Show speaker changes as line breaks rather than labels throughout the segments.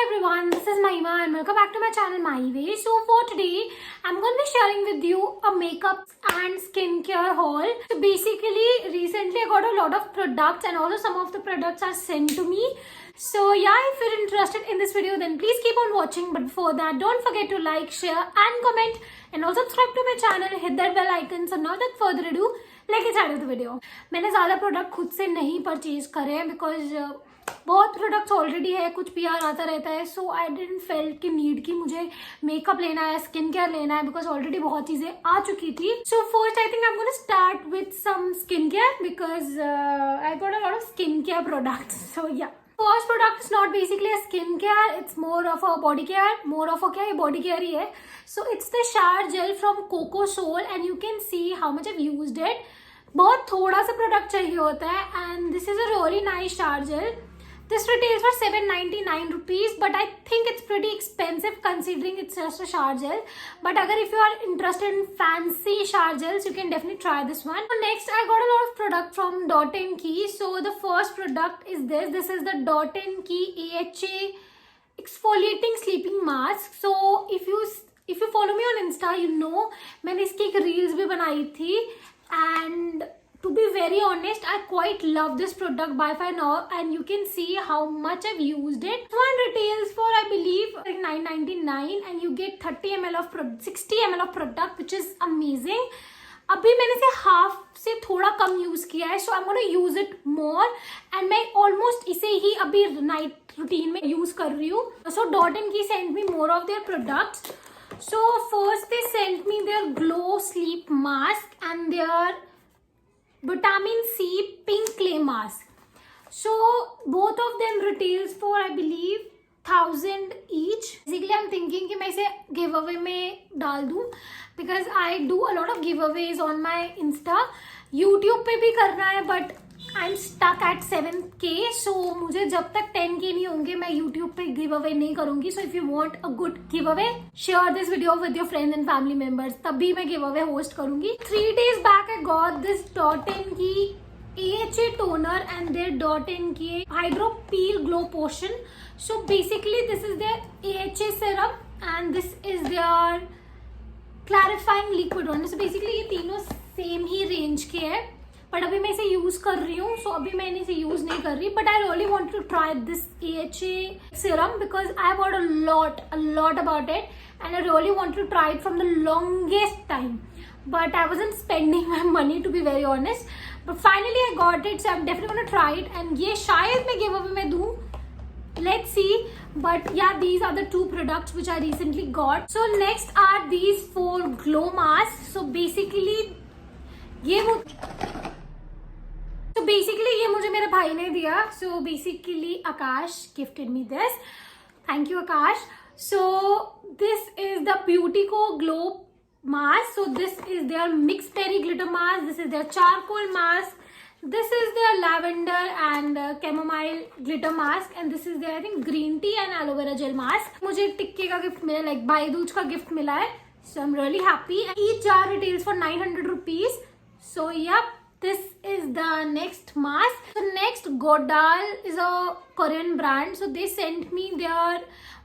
everyone, this is Mahima and welcome back to my channel My Way. So for today, I'm going to be sharing with you a makeup and skincare haul. So basically, recently I got a lot of products and also some of the products are sent to me. So yeah, if you're interested in this video, then please keep on watching. But before that, don't forget to like, share and comment and also subscribe to my channel, hit that bell icon. So now without further ado, लेके चलो the video. मैंने ज़्यादा product खुद से नहीं purchase करे हैं because बहुत प्रोडक्ट्स ऑलरेडी है, कुछ पीआर आता रहता है. सो आई डिडंट फेल्ट की नीड कि मुझे मेकअप लेना है, स्किन केयर लेना है बिकॉज ऑलरेडी बहुत चीज़ें आ चुकी थी. So first I think I am gonna start with some skin care because I got a lot of skin care products. So yeah first product is not basically a skincare, it's more of a body care, more of a क्या, ये body care ही है. So it's the shower gel from Coco Soul and you can see how much I've used it. बहुत थोड़ा सा product चाहिए होता है and this is a really nice shower gel. This retails for 799 rupees, but I think it's pretty expensive considering it's just a shower gel. But agar if you are interested in fancy shower gels, you can definitely try this one. So next, I got a lot of product from Dot & Key. So the first product is this. This is the Dot & Key AHA exfoliating sleeping mask. So if you follow me on Insta, you know मैंने इसकी एक reels भी बनाई थी and to be very honest, I quite love this product by far now and you can see how much I've used it. One retails for I believe like 9.99 and you get 30 ml of 60 ml of product which is amazing. अभी मैंने इसे half से थोड़ा कम use किया है, so I am gonna use it more and मैं almost इसे ही अभी नाइट रूटीन में यूज कर रही हूँ. सो डॉट एंड की send me more of their products. So first they sent me their glow sleep mask and their vitamin C pink clay mask. So both of them retails for I believe 1000 each. Basically I'm thinking कि मैं इसे giveaway में डाल दूँ because I do a lot of giveaways on my Insta. YouTube पे भी करना है but I'm stuck at 7k. So मुझे जब तक 10k नहीं होंगे मैं YouTube पे giveaway नहीं करूँगी. So if you want a good giveaway, share this video with your friends and family members. तभी मैं giveaway host करूँगी. 3 days back I got this Dot & Key AHA toner and their Dot & Key Hydro Peel Glow Potion. So basically this is their AHA serum and this is their clarifying liquid one. So basically ये तीनों same ही range के है but अभी मैं इसे use कर रही हूँ. सो अभी मैंने इसे यूज नहीं कर रही but I really want to try this AHA serum because I got a lot about it and I really want to try it from the longest time but I wasn't spending my money to be very honest. But finally I got it, so I'm definitely gonna try it and ये शायद मैं giveaway में दूँ. Let's see. But yeah, these are the two products which I recently got. So next are these 4 glow masks. So basically ये मुझे मेरे भाई ने दिया. So basically Akash gifted me this. Thank you Akash. So this is the Beautyco glow mask. So this is their mixed berry glitter mask. This is their charcoal mask. This is their lavender and chamomile glitter mask and this is their I think green tea and aloe vera gel mask. मुझे टिक्के का gift मिला, like भाई दूज का gift मिला है. So I'm really happy. Each jar retails for 900 rupees. So yep, this is the next mask. So next, Godal is a Korean brand. So they sent me their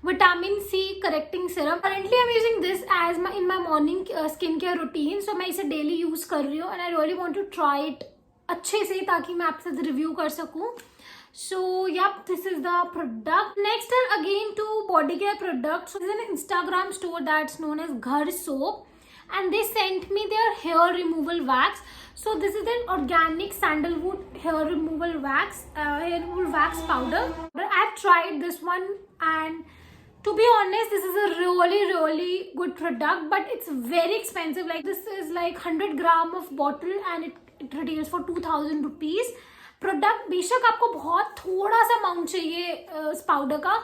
vitamin C correcting serum. Currently I'm using this as in my morning skincare routine. So मैं इसे daily use कर रही हूँ and I really want to try it अच्छे से ताकि मैं आपसे रिव्यू कर सकूँ. So yep, this is the product. Next are again two body care products. So this is an Instagram store that's known as Ghar Soap and they sent me their hair removal wax. So this is an organic sandalwood hair removal wax powder. But I've tried this one and to be honest, this is a really good product but it's very expensive. Like this is like 100 gram of bottle and it retails for 2000 rupees. Product बेशक आपको बहुत थोड़ा सा amount चाहिए इस powder का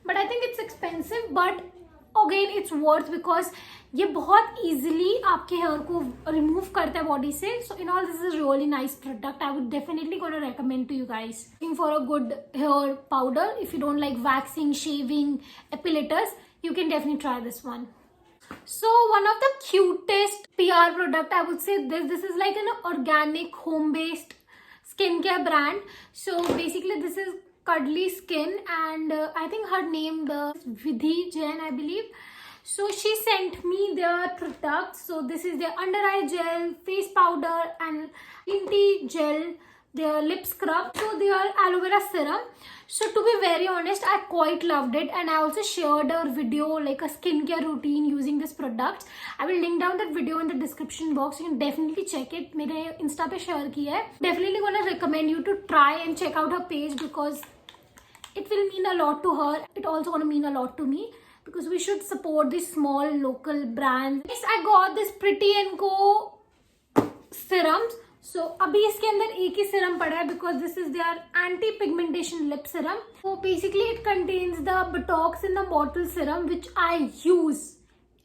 but I think it's expensive but again it's worth because ये बहुत इजीली आपके हेयर को रिमूव करता है बॉडी से. So in all this is really nice product. I would definitely gonna recommend to you guys looking for a good hair powder. If you don't like waxing, shaving, epilators, you can definitely try this one. So one of the cutest PR product I would say this is like an organic home based skincare brand. So basically this is cuddly skin, and I think her name is Vidhi Jain, I believe. So she sent me their products. So this is their under eye gel, face powder, and green tea gel, their lip scrub, so their aloe vera serum. So to be very honest, I quite loved it, and I also shared a video, like a skincare routine using this products. I will link down that video in the description box. You can definitely check it. मेरे Insta पे share किया है. Definitely gonna recommend you to try and check out her page, because it will mean a lot to her. It also gonna mean a lot to me, because we should support these small local brands. Yes, I got this Pretty and Co serums. So अभी इसके अंदर एक ही serum पड़ा है, because this is their anti pigmentation lip serum. So basically it contains the Botox in the bottle serum, which I use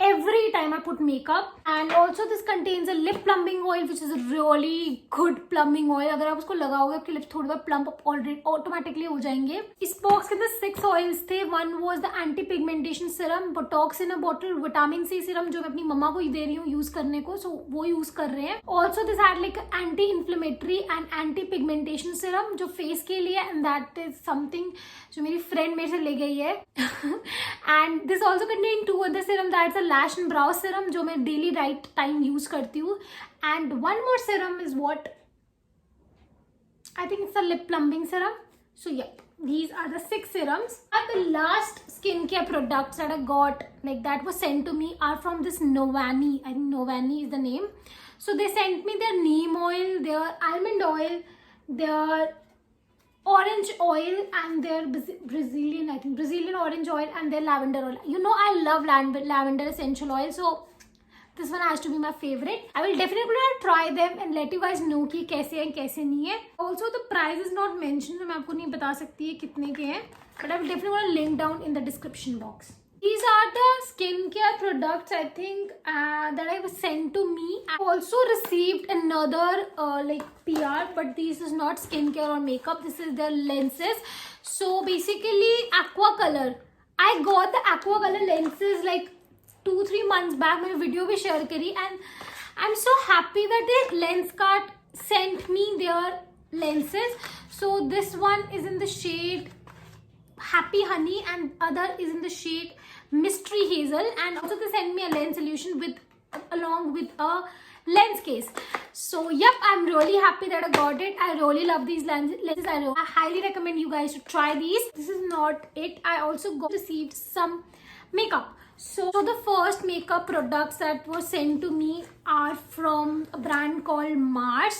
every time I put makeup. And also this contains a lip plumping oil, which is a really good plumping oil. अगर आप उसको लगाओगे आपके lips थोड़ी बहुत plump already automatically हो जाएंगे. इस बॉक्स के अंदर 6 ऑयल्स थे. One was the anti pigmentation serum, Botox in a bottle, vitamin C serum जो मैं अपनी मम्मा को ही दे रही हूँ यूज करने को, सो वो यूज कर रहे हैं. Also this had like anti inflammatory and anti pigmentation serum जो फेस के लिए, एंड दैट इज समथिंग जो मेरी फ्रेंड मेरे से ले गई है. And this also contain 2 other serum, that's a lash and brow serum जो मैं डेली राइट टाइम यूज करती हूँ. And one more serum is what I think it's a lip plumping serum. So yeah, these are the 6 serums. And the last skincare products that I got, like that was sent to me, are from this Novani. I think Novani is the name. So they sent me their neem oil, their almond oil, their orange oil, and their Brazilian orange oil, and their lavender oil. You know I love lavender essential oil, so this one has to be my favorite. I will definitely try them and let you guys know कि कैसे हैं कैसे नहीं है. Also the price is not mentioned, so मैं आपको नहीं बता सकती है कितने के हैं, but I will definitely want to link down in the description box. These are the skincare products I think that I was sent to me. I also received another like PR, but this is not skincare or makeup. This is their lenses. So basically aqua color. I got the aqua color lenses like 2-3 months back. मैंने video भी share करी, and I am so happy that they Lenskart sent me there lenses. So this one is in the shade Happy Honey, and other is in the shade Mystery Hazel, and also they sent me a lens solution along with a lens case. So yep, I'm really happy that I got it. I really love these lenses. I highly recommend you guys to try these. This is not it. I also received some makeup. So the first makeup products that were sent to me are from a brand called Mars.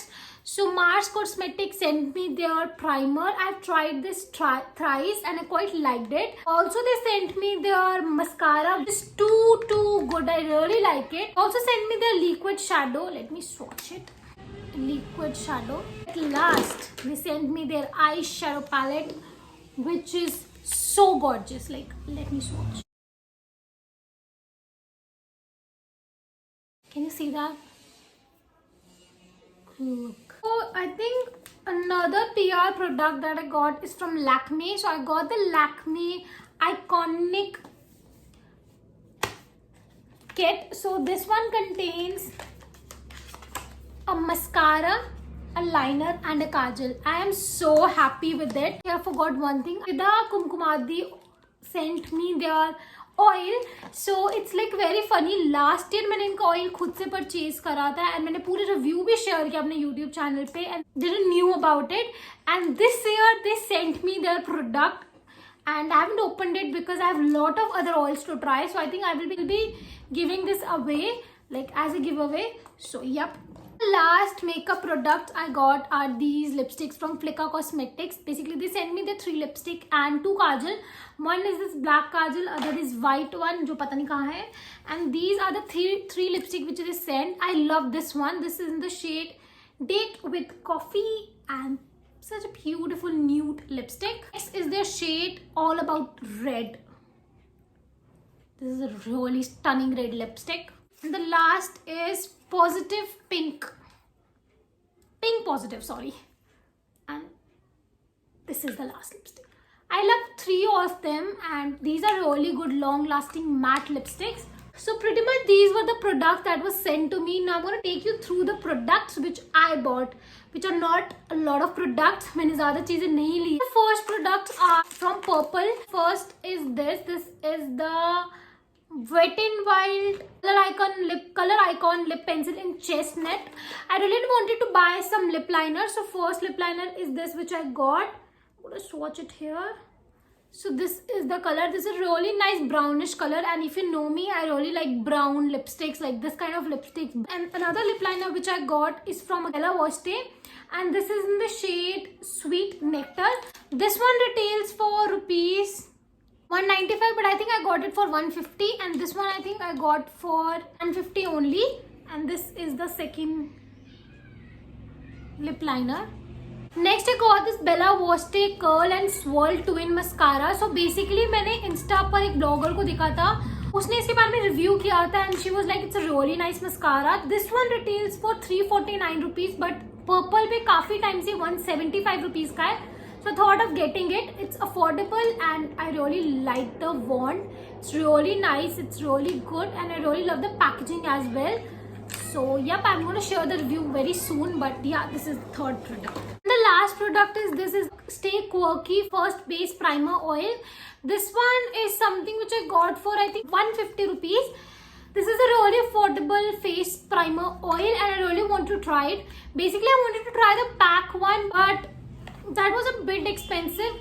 So Mars Cosmetics sent me their primer. I've tried this thrice and I quite liked it. Also they sent me their mascara, which is too good. I really like it. Also sent me their liquid shadow. Let me swatch it. Liquid shadow. At last they sent me their eyeshadow palette, which is so gorgeous. Like, let me swatch. Can you see that? Look. So I think another PR product that I got is from Lakme. So I got the Lakme Iconic kit. So this one contains a mascara, a liner, and a kajal. I am so happy with it. I forgot one thing. Ida Kumkumadi sent me their oil. So it's like very funny. Last year मैंने इनका oil खुद से purchase करा था, and मैंने पूरे review भी share किया अपने यूट्यूब चैनल पे, and didn't knew about it. And this year they sent me their product, and I haven't opened it because I have a lot of other oils to try. So I think I will be giving this away, like as a giveaway. So yep. Last makeup products I got are these lipsticks from Flicka Cosmetics. Basically they sent me the 3 lipstick and 2 kajal. One is this black kajal, other is white one जो पता नहीं कहाँ है, and these are the three lipstick which they sent. I love this one. This is in the shade Date with Coffee, and such a beautiful nude lipstick. Next is their shade All About Red. This is a really stunning red lipstick. And the last is Positive Pink Positive, sorry. And this is the last lipstick. I love 3 of them, and these are really good long lasting matte lipsticks. So pretty much these were the products that was sent to me. Now I'm going to take you through the products which I bought, which are not a lot of products. मैंने ज़्यादा चीजें नहीं ली. The first products are from Purple. First is this. This is the Wet n Wild color icon lip pencil in chestnut. I really wanted to buy some lip liner. So first lip liner is this, which I got. I'm going to swatch it here. So this is the color. This is a really nice brownish color, and if you know me, I really like brown lipsticks, like this kind of lipsticks. And another lip liner which I got is from Bella Waste, and this is in the shade Sweet Nectar. This one retails for rupees 195, but I think I got it for 150, and this one I think I got for 150 only. And this is the second lip liner. Next I got this Bella Waste Curl and Swirl Twin Mascara. So basically मैंने Insta पर एक blogger को देखा था, उसने इसके बारे में रिव्यू किया था, and she was like it's a really nice mascara. This one retails for 349 rupees, but Purple पे काफी टाइम से 175 rupees का है. So I thought of getting it. It's affordable and I really like the wand. It's really nice. It's really good, and I really love the packaging as well. So yep, I'm going to share the review very soon, but yeah, this is the third product. The last product is this is Stay Quirky First Base Primer Oil. This one is something which I got for I think 150 rupees. This is a really affordable face primer oil, and I really want to try it. Basically I wanted to try the pack one, but that was a bit expensive.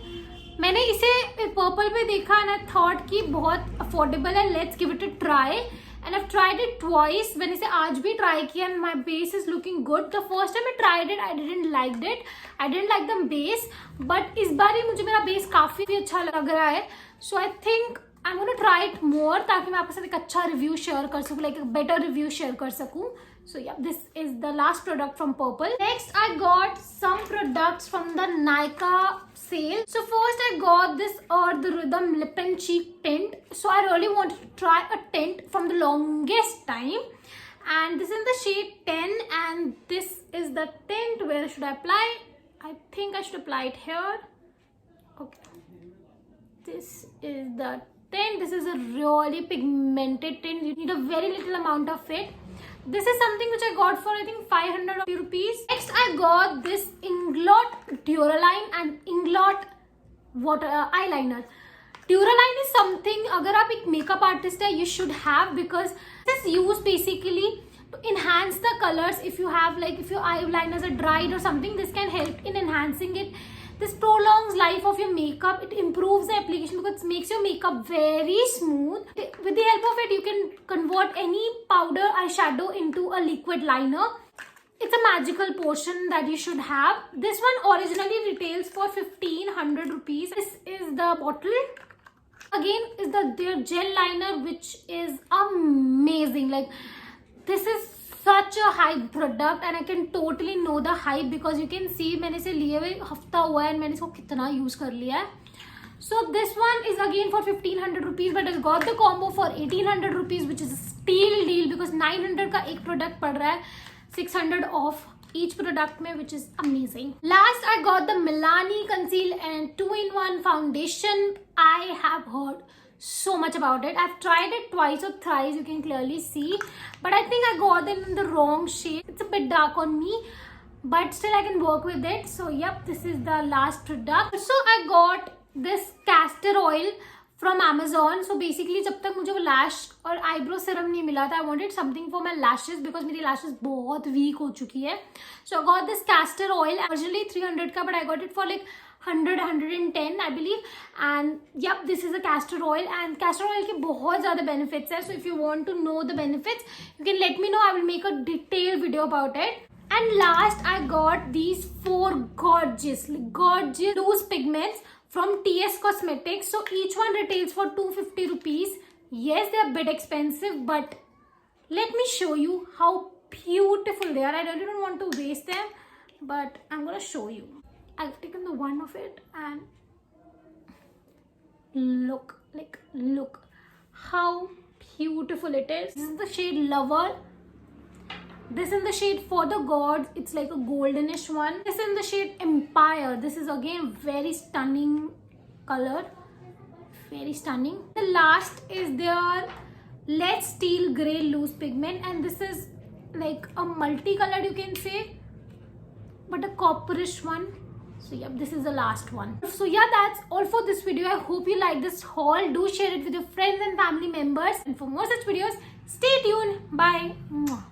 मैंने इसे Purple पे देखा and I thought कि बहुत affordable है, let's give it a try. And I've tried it twice. मैंने इसे आज भी try किया and my base is looking good. The first time I tried it, I didn't like it. I didn't like the base. But इस बार ही मुझे मेरा base काफी अच्छा लग रहा है. So I think I'm going to try it more ताकि मैं आपके साथ एक अच्छा review share कर सकूँ, like a better review share कर सकूँ. So yeah, this is the last product from Purple. Next, I got some products from the Nykaa sale. So first I got this Earth Rhythm Lip and Cheek Tint. So I really wanted to try a tint from the longest time. And this is the shade 10, and this is the tint. Where should I apply? I think I should apply it here. Okay. This is the tint. This is a really pigmented tint. You need a very little amount of it. This is something which I got for I think 500 rupees. Next I got this Inglot Duraline and Inglot water eyeliner. Duraline is something अगर आप एक makeup artist है, you should have, because this is used basically to enhance the colors. If you have like if your eyeliners are dried or something, this can help in enhancing it. This prolongs life of your makeup. It improves the application because it makes your makeup very smooth. With the help of it, you can convert any powder eyeshadow into a liquid liner. It's a magical potion that you should have. This one originally retails for 1500 rupees. This is the bottle. Again is their gel liner, which is amazing. Like this is such a hype product and I can totally know the hype because you can see मैंने इसे लिए हुए हफ्ता हुआ है and मैंने इसको कितना यूज कर लिया है. So this one is again for 1500 rupees, but I got the combo for 1800 rupees, which is a steal deal because 900 का एक product पड़ रहा है, 600 off each product में, which is amazing. Last I got the Milani Conceal and 2-in-1 foundation. I have heard so much about it. I've tried it twice or thrice, you can clearly see, but I think I got it in the wrong shade. It's a bit dark on me, but still I can work with it. So yep, this is the last product. So I got this castor oil from Amazon. So basically जब तक मुझे वो lash और eyebrow serum नहीं मिला था, I wanted something for my lashes because मेरी lashes बहुत weak हो चुकी है. So I got this castor oil, originally 300 का, but I got it for like 110 I believe. And yep, this is a castor oil, and castor oil के बहुत ज़्यादा benefits है. So if you want to know the benefits, you can let me know. I will make a detailed video about it. And last I got these 4 gorgeous loose pigments from TS Cosmetics. So each one retails for 250 rupees. Yes, they are a bit expensive, but let me show you how beautiful they are. I really don't want to waste them, but I'm gonna show you. I've taken the one of it and look how beautiful it is. This is the shade Lover. This is the shade For the Gods. It's like a goldenish one. This is the shade Empire. This is again very stunning color. Very stunning. The last is their Let's Teal Grey Loose Pigment, and this is like a multicolored, you can say, but a copperish one. So yep, this is the last one. So yeah, that's all for this video. I hope you like this haul. Do share it with your friends and family members, and for more such videos, stay tuned. Bye. Mwah.